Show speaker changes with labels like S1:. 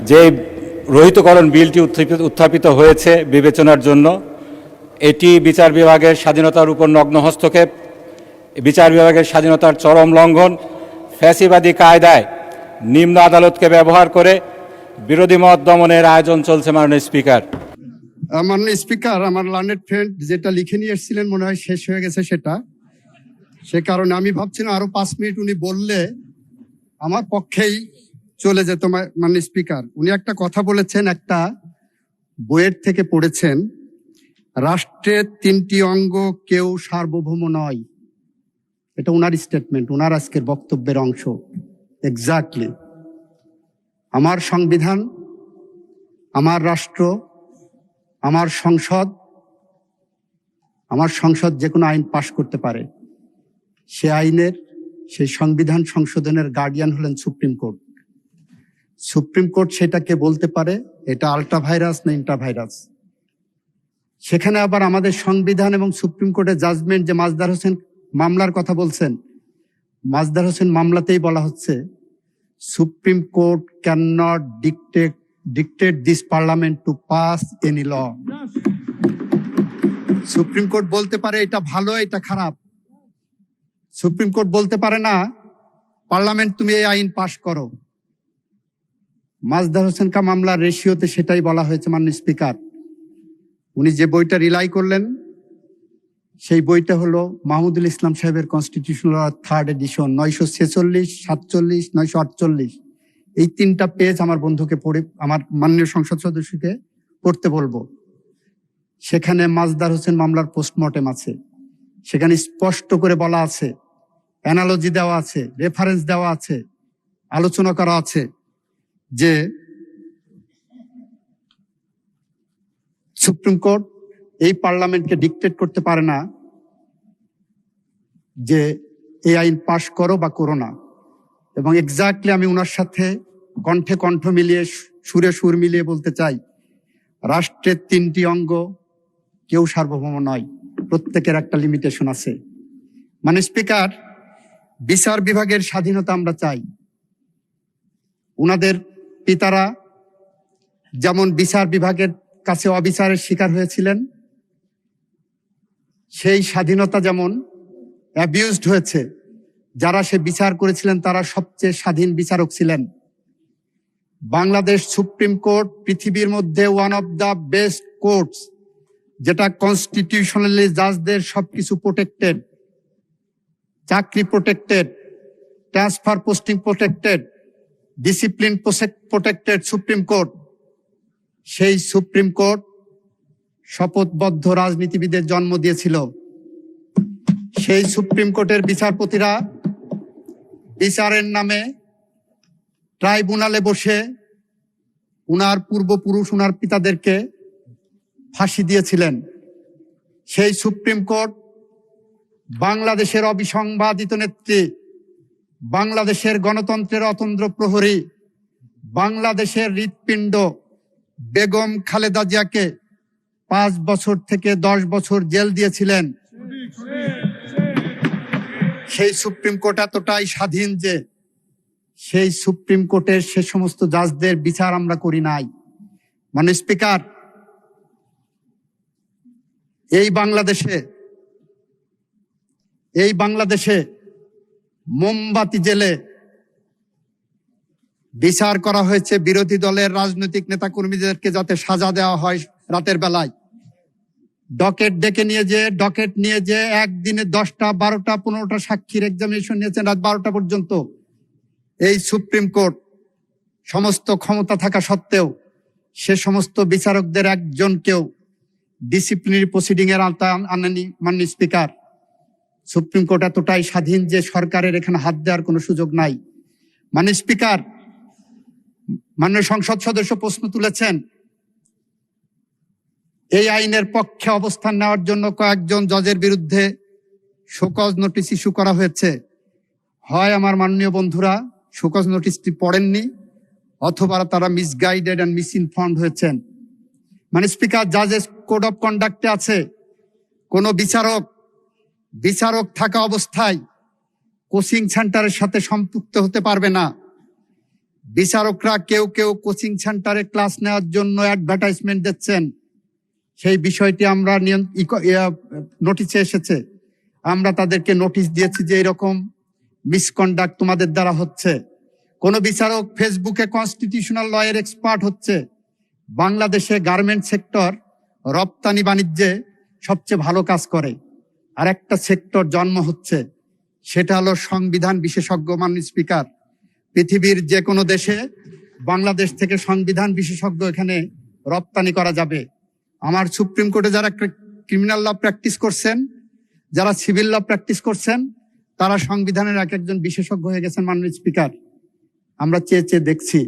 S1: যে রহিতকরণ বিলটি উত্থাপিত হয়েছে বিবেচনার জন্য, এটি বিচার বিভাগের স্বাধীনতার উপর নগ্ন হস্তক্ষেপ, বিচার বিভাগের স্বাধীনতার চরম লঙ্ঘন, ফ্যাসিবাদী কায়দায় নিম্ন আদালতকে ব্যবহার করে বিরোধী মত দমনের আয়োজন চলছে। মাননীয় স্পিকার,
S2: মাননীয় স্পিকার, আমার লার্নেড ফ্রেন্ড যেটা লিখে নিয়ে এসেছিলেন মনে হয় শেষ হয়ে গেছে সেটা, সে কারণে আমি ভাবছিলাম আরো 5 মিনিট উনি বললে আমার পক্ষেই চলে যেত। মাননীয় স্পিকার, উনি একটা কথা বলেছেন, একটা বইয়ের থেকে পড়েছেন, রাষ্ট্রের 3টি অঙ্গ কেউ সার্বভৌম নয়। এটা উনার স্টেটমেন্ট, উনার আজকের বক্তব্যের অংশ। এক্স্যাক্টলি আমার সংবিধান, আমার রাষ্ট্র, আমার সংসদ যে কোনো আইন পাশ করতে পারে। সে আইনের, সেই সংবিধান সংশোধনের গার্ডিয়ান হলেন সুপ্রিম কোর্ট। সুপ্রিম কোর্ট সেটাকে বলতে পারে এটা আল্ট্রা ভাইরাস না ইন্ট্রা ভাইরাস। সেখানে আবার আমাদের সংবিধান এবং সুপ্রিম কোর্টের জাজমেন্ট, যে মাজদার হোসেন মামলার কথা বলছেন, মাজদার হোসেন মামলাতেই বলা হচ্ছে supreme court can not dictate this parliament to pass any law. Supreme court বলতে পারে এটা ভালো এটা খারাপ। সুপ্রিম কোর্ট বলতে পারে না পার্লামেন্ট তুমি এই আইন পাশ করো। মাজদার হোসেন কা মামলার রেশিওতে সেটাই বলা হয়েছে। মাননীয় স্পিকার, উনি যে বইটা রিলাই করলেন সেই বইটা হলো মাহমুদুল ইসলাম সাহেবের কনস্টিটিউশনাল 3rd এডিশন, 946, 47, 948। এই 3টা পেজ আমার বন্ধুকে পড়ে, আমার মাননীয় সংসদ সদস্যকে পড়তে বলবো। সেখানে মাজদার হোসেন মামলার পোস্টমর্টেম আছে, সেখানে স্পষ্ট করে বলা আছে, অ্যানালজি দেওয়া আছে, রেফারেন্স দেওয়া আছে, আলোচনা করা আছে যে সুপ্রিম কোর্ট এই পার্লামেন্টকে ডিক্টেট করতে পারে না যে এই আইন পাশ করো বা করো না। এবং এক্স্যাক্টলি আমি ওনার সাথে কণ্ঠে কণ্ঠ মিলিয়ে, সুরে সুর মিলিয়ে বলতে চাই, রাষ্ট্রের 3টি অঙ্গ কেউ সার্বভৌম নয়, প্রত্যেকের একটা লিমিটেশন আছে। মানে স্পিকার, বিচার বিভাগের স্বাধীনতা আমরা চাই। উনাদের পিতারা যেমন বিচার বিভাগের কাছে অবিচারের শিকার হয়েছিলেন, সেই স্বাধীনতা যেমন অ্যাবিউজড হয়েছে। যারা সে বিচার করেছিলেন তারা সবচেয়ে স্বাধীন বিচারক ছিলেন। বাংলাদেশ সুপ্রিম কোর্ট পৃথিবীর মধ্যে one of the best courts, যেটা কনস্টিটিউশনালি জাজদের সবকিছু প্রোটেক্টেড, চাকরি protected, transfer posting protected, discipline protected supreme court. সেই সুপ্রিম কোর্ট শপথবদ্ধ রাজনীতিবিদের জন্ম দিয়েছিল। সেই সুপ্রিম কোর্টের বিচারপতিরা বিচারের নামে ট্রাইব্যুনালে বসে উনার পূর্বপুরুষ, উনার পিতাদেরকে ফাঁসি দিয়েছিলেন। সেই সুপ্রিম কোর্ট বাংলাদেশের অবিসংবাদিত নেত্রী, বাংলাদেশের গণতন্ত্রের অতন্দ্র প্রহরী, বাংলাদেশের হৃৎপিণ্ড বেগম খালেদা জিয়াকে 5 বছর থেকে 10 বছর জেল দিয়েছিলেন। সেই সুপ্রিম কোর্ট এতটাই স্বাধীন যে সেই সুপ্রিম কোর্টের সে সমস্ত জাজদের বিচার আমরা করি নাই। মানে স্পিকার, এই বাংলাদেশে মোমবাতি জেলে বিচার করা হয়েছে বিরোধী দলের রাজনৈতিক নেতাকর্মীদেরকে যাতে সাজা দেওয়া হয় রাতের বেলায়। ডকেট নিয়ে যে একদিনে 10টা, 12টা, 15টা সাক্ষীর এক্সামিনেশন নিয়েছেন রাত 12টা পর্যন্ত। এই সুপ্রিম কোর্ট সমস্ত ক্ষমতা থাকা সত্ত্বেও সে সমস্ত বিচারকদের একজনকেও ডিসিপ্লিনারি প্রসিডিং এর আওতায় আনেনি। মাননীয় স্পিকার, সুপ্রিম কোর্ট এতটাই স্বাধীন যে সরকারের এখানে হাত দেওয়ার কোনো সুযোগ নাই। মাননীয় স্পিকার, মাননীয় সংসদ সদস্য প্রশ্ন তুলেছেন, এই আইনের পক্ষে অবস্থান নেওয়ার জন্য কয়েকজন জজের বিরুদ্ধে শোকজ নোটিশ ইস্যু করা হয়েছে। হয় আমার মাননীয় বন্ধুরা শোকজ নোটিশটি পড়েননি, অথবা তারা মিসগাইডেড এন্ড মিসইনফর্মড হয়েছেন। মানে স্পিকার, জাজেস কোড অফ কন্ডাক্টে আছে কোন বিচারক থাকা অবস্থায় কোচিং সেন্টারের সাথে সম্পৃক্ত হতে পারবে না। বিচারকরা কেউ কেউ কোচিং সেন্টারে ক্লাস নেওয়ার জন্য অ্যাডভার্টাইজমেন্ট দিচ্ছেন, সেই বিষয়টি আমরা নোটিশে এসেছে। আমরা তাদেরকে নোটিশ দিয়েছি যে এরকম মিসকন্ডাক্ট তোমাদের দ্বারা হচ্ছে। কোন বিচারক ফেসবুকে কনস্টিটিউশনাল লয়ের এক্সপার্ট হচ্ছে। বাংলাদেশে গার্মেন্ট সেক্টর রপ্তানি বাণিজ্যে সবচেয়ে ভালো কাজ করে, আর একটা সেক্টর জন্ম হচ্ছে, সেটা হলো সংবিধান বিশেষজ্ঞ। মাননীয় স্পিকার, পৃথিবীর যে কোনো দেশে বাংলাদেশ থেকে সংবিধান বিশেষজ্ঞ এখানে রপ্তানি করা যাবে। আমার সুপ্রিম কোর্টে যারা ক্রিমিনাল ল প্র্যাকটিস করছেন, যারা সিভিল ল প্র্যাকটিস করছেন, তারা সংবিধানের এক একজন বিশেষজ্ঞ হয়ে গেছেন। মাননীয় স্পিকার, আমরা চেয়ে চেয়ে দেখছি।